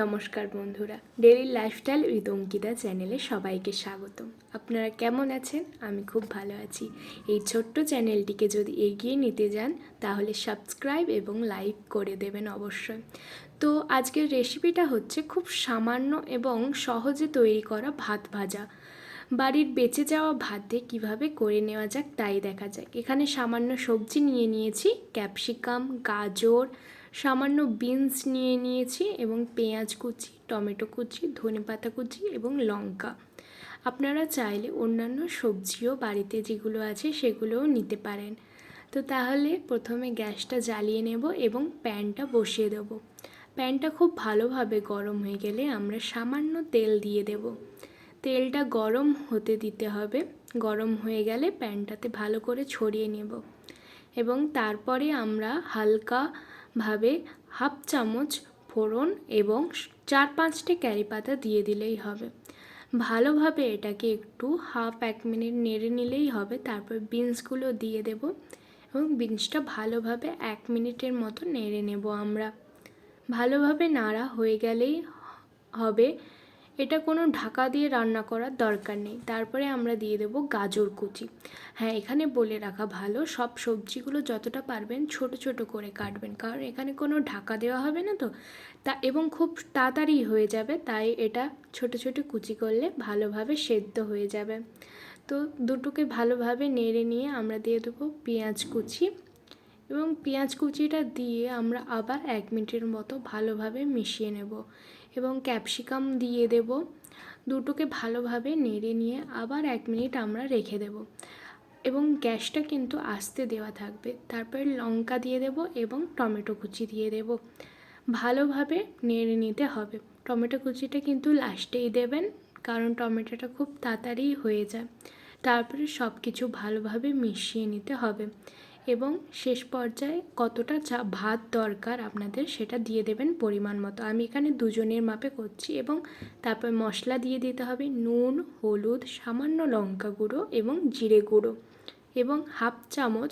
নমস্কার বন্ধুরা, daily lifestyle with Ankita চ্যানেলে সবাইকে স্বাগতম। আপনারা কেমন আছেন? আমি খুব ভালো আছি। এই ছোট্ট চ্যানেলটিকে যদি এগিয়ে নিতে যান তাহলে সাবস্ক্রাইব এবং লাইক করে দেবেন অবশ্যই। তো আজকের রেসিপিটা হচ্ছে খুব সামান্য এবং সহজে তৈরি করা ভাত ভাজা। বাড়ির বেঁচে যাওয়া ভাত দিয়ে কীভাবে করে নেওয়া যাক তাই দেখা যাক। এখানে সামান্য সবজি নিয়ে নিয়েছি, ক্যাপসিকাম, গাজর, সামান্য বিনস নিয়ে নিয়েছি এবং পেঁয়াজ কুচি, টমেটো কুচি, ধনেপাতা কুচি এবং লঙ্কা। আপনারা চাইলে অন্যান্য সবজিও বাড়িতে যেগুলো আছে সেগুলোও নিতে পারেন। তো তাহলে প্রথমে গ্যাসটা জ্বালিয়ে নেব এবং প্যানটা বসিয়ে দেব। প্যানটা খুব ভালোভাবে গরম হয়ে গেলে আমরা সামান্য তেল দিয়ে দেব। তেলটা গরম হতে দিতে হবে। গরম হয়ে গেলে প্যানটাতে ভালো করে ছড়িয়ে নেব এবং তারপরে আমরা হালকাভাবে হাফ চামচ ফোড়ন এবং 4-5টে কারি পাতা দিয়ে দিলেই হবে। ভালোভাবে এটাকে একটু এক মিনিট নেড়ে নিলেই হবে। তারপর বিনসগুলো দিয়ে দেব এবং বিনসটা ভালোভাবে 1 মিনিটের মতো নেড়ে নেব আমরা। ভালোভাবে নাড়া হয়ে গেলেই হবে। এটা কোনো ঢাকা দিয়ে রান্না করার দরকার নেই। তারপরে আমরা দিয়ে দেব গাজর কুচি। হ্যাঁ, এখানে বলে রাখা ভালো, সব সবজিগুলো যতটা পারবেন ছোট ছোট করে কাটবেন, কারণ এখানে কোনো ঢাকা দেওয়া হবে না তো এবং খুব তাড়াতাড়ি হয়ে যাবে, তাই এটা ছোট ছোট কুচি করলে ভালোভাবে সেদ্ধ হয়ে যাবে। তো দুটোকে ভালোভাবে নেড়ে নিয়ে আমরা দিয়ে দেবো পেঁয়াজ কুচি এবং পেঁয়াজ কুচিটা দিয়ে আমরা আবার 1 মিনিটের মতো ভালোভাবে মিশিয়ে নেব এবং ক্যাপসিকাম দিয়ে দেব। দুটোকে ভালোভাবে নেড়ে নিয়ে আবার 1 মিনিট আমরা রেখে দেব এবং গ্যাসটা কিন্তু আস্তে দেওয়া থাকবে। তারপর লঙ্কা দিয়ে দেব এবং টমেটো কুচি দিয়ে দেব। ভালোভাবে নেড়ে নিতে হবে। টমেটো কুচিটা কিন্তু লাস্টেই দেবেন, কারণ টমেটোটা খুব তাড়াতাড়ি হয়ে যায়। তারপরে সব কিছু ভালোভাবে মিশিয়ে নিতে হবে এবং শেষ পর্যায়ে কতটা ভাত দরকার আপনাদের সেটা দিয়ে দেবেন পরিমাণ মতো। আমি এখানে দুজনের মাপে করছি এবং তারপর মশলা দিয়ে দিতে হবে নুন, হলুদ, সামান্য লঙ্কা গুঁড়ো এবং জিরে গুঁড়ো এবং হাফ চামচ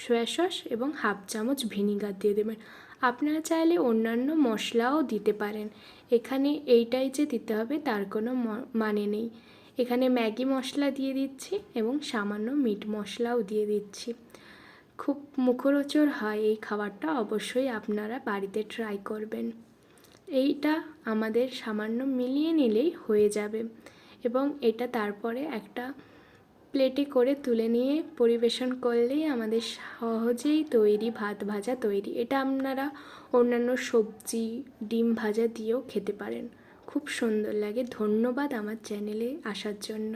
সয়া সস এবং হাফ চামচ ভিনিগার দিয়ে দেবেন। আপনারা চাইলে অন্যান্য মশলাও দিতে পারেন। এখানে এইটাই যে দিতে হবে তার কোনো মানে নেই। এখানে ম্যাগি মশলা দিয়ে দিচ্ছি এবং সামান্য মিট মশলাও দিয়ে দিচ্ছি। খুব মুখরোচক হয় এই খাবারটা, অবশ্যই আপনারা বাড়িতে ট্রাই করবেন। এইটা আমাদের সামান্য মিলিয়ে নিলেই হয়ে যাবে এবং এটা তারপরে একটা প্লেটে করে তুলে নিয়ে পরিবেশন করলেই আমাদের সহজেই তৈরি ভাত ভাজা তৈরি। এটা আপনারা অন্যান্য সবজি, ডিম ভাজা দিয়েও খেতে পারেন। খুব সুন্দর লাগে। ধন্যবাদ আমার চ্যানেলে আসার জন্য।